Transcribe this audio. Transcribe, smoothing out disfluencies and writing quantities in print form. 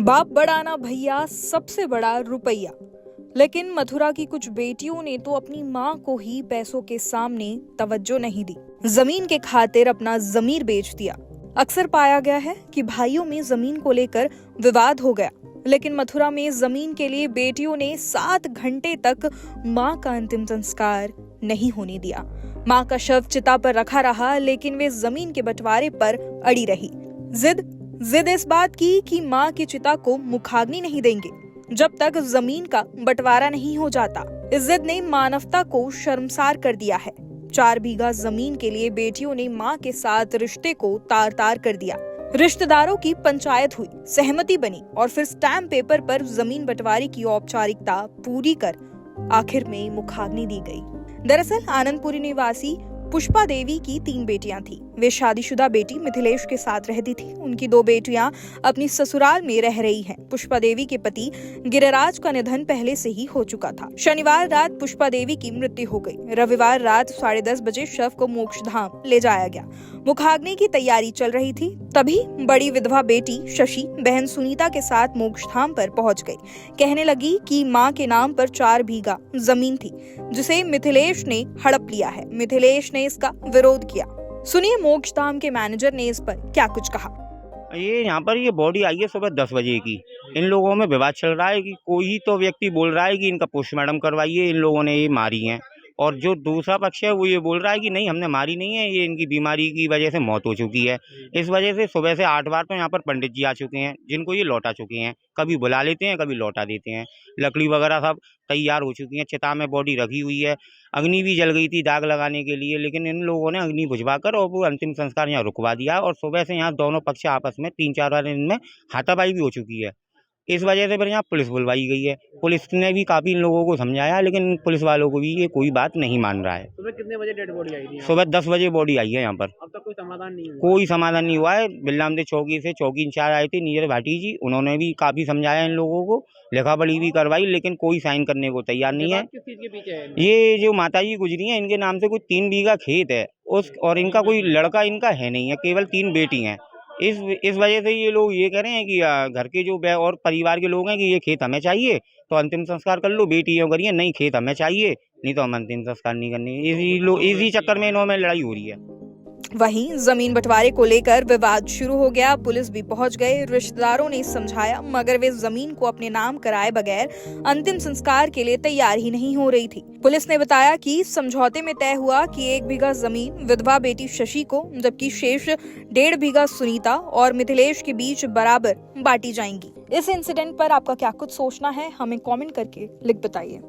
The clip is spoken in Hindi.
बाप बड़ा ना भैया, सबसे बड़ा रुपया। लेकिन मथुरा की कुछ बेटियों ने तो अपनी माँ को ही पैसों के सामने तवज्जो नहीं दी। जमीन के खातिर अपना जमीर बेच दिया। अक्सर पाया गया है कि भाइयों में जमीन को लेकर विवाद हो गया, लेकिन मथुरा में जमीन के लिए बेटियों ने 7 घंटे तक माँ का अंतिम संस्कार नहीं होने दिया। माँ का शव चिता पर रखा रहा, लेकिन वे जमीन के बंटवारे पर अड़ी रही। जिद इस बात की कि माँ की चिता को मुखाग्नि नहीं देंगे जब तक जमीन का बंटवारा नहीं हो जाता। इस जिद ने मानवता को शर्मसार कर दिया है। 4 बीघा जमीन के लिए बेटियों ने माँ के साथ रिश्ते को तार तार कर दिया। रिश्तेदारों की पंचायत हुई, सहमति बनी और फिर स्टैम्प पेपर पर जमीन बंटवारे की औपचारिकता पूरी कर आखिर में मुखाग्नि दी गई। दरअसल आनंदपुरी निवासी पुष्पा देवी की 3 बेटियां थी। वे शादीशुदा बेटी मिथिलेश के साथ रहती थी। उनकी 2 बेटियां अपनी ससुराल में रह रही हैं। पुष्पा देवी के पति गिरिराज का निधन पहले से ही हो चुका था। शनिवार रात पुष्पा देवी की मृत्यु हो गई। रविवार रात 10:30 बजे शव को मोक्षधाम ले जाया गया। मुखाग्नि की तैयारी चल रही थी, तभी बड़ी विधवा बेटी शशि बहन सुनीता के साथ मोक्षधाम पर पहुंच गई। कहने लगी कि मां के नाम पर 4 बीघा जमीन थी, जिसे मिथिलेश ने हड़प लिया है। मिथिलेश ने इसका विरोध किया। सुनिए मोक्षधाम के मैनेजर ने इस पर क्या कुछ कहा। ये यहाँ पर ये बॉडी आई है सुबह 10 बजे की। इन लोगों में विवाद चल रहा है कि कोई तो व्यक्ति बोल रहा है कि इनका पोस्टमार्टम करवाइए, इन लोगों ने ये मारी है, और जो दूसरा पक्ष है वो ये बोल रहा है कि नहीं, हमने मारी नहीं है, ये इनकी बीमारी की वजह से मौत हो चुकी है। इस वजह से सुबह से 8 बार तो यहाँ पर पंडित जी आ चुके हैं, जिनको ये लौटा चुके हैं। कभी बुला लेते हैं, कभी लौटा देते हैं। लकड़ी वगैरह सब तैयार हो चुकी है, चिता में बॉडी रखी हुई है। अग्नि भी जल गई थी दाग लगाने के लिए, लेकिन इन लोगों ने अग्नि बुझवाकर और वो अंतिम संस्कार यहाँ रुकवा दिया। और सुबह से यहाँ दोनों पक्ष आपस में 3-4 बार इनमें हाथापाई भी हो चुकी है। इस वजह से फिर यहाँ पुलिस बुलवाई गई है। पुलिस ने भी काफ़ी इन लोगों को समझाया, लेकिन पुलिस वालों को भी ये कोई बात नहीं मान रहा है। सुबह कितने बजे डेड बॉडी आई थी? सुबह 10 बजे बॉडी आई है यहाँ पर। अब तक कोई समाधान नहीं हुआ? कोई समाधान नहीं हुआ है। बिल्लामदे चौकी से चौकी इंचार्ज आए थे नीरज भाटी जी, उन्होंने भी काफ़ी समझाया इन लोगों को, लिखा पढ़ी भी करवाई, लेकिन कोई साइन करने को तैयार नहीं है। किस चीज के पीछे है? ये जो माता जी गुजरी हैं, इनके नाम से कोई 3 बीघा खेत है और इनका कोई लड़का इनका है नहीं है, केवल 3 बेटी हैं। इस वजह से ये लोग ये कह रहे हैं कि घर के जो और परिवार के लोग हैं कि ये खेत हमें चाहिए तो अंतिम संस्कार कर लो, बेटियों करिए, नहीं खेत हमें चाहिए, नहीं तो हम अंतिम संस्कार नहीं करनी। इसी चक्कर में इन्हों में लड़ाई हो रही है। वहीं जमीन बंटवारे को लेकर विवाद शुरू हो गया। पुलिस भी पहुंच गए। रिश्तेदारों ने समझाया, मगर वे जमीन को अपने नाम कराए बगैर अंतिम संस्कार के लिए तैयार ही नहीं हो रही थी। पुलिस ने बताया कि समझौते में तय हुआ कि 1 बीघा जमीन विधवा बेटी शशि को, जबकि शेष 1.5 बीघा सुनीता और मिथिलेश के बीच बराबर बांटी जाएंगी। इस इंसिडेंट पर आपका क्या कुछ सोचना है, हमें कमेंट करके लिख बताइए।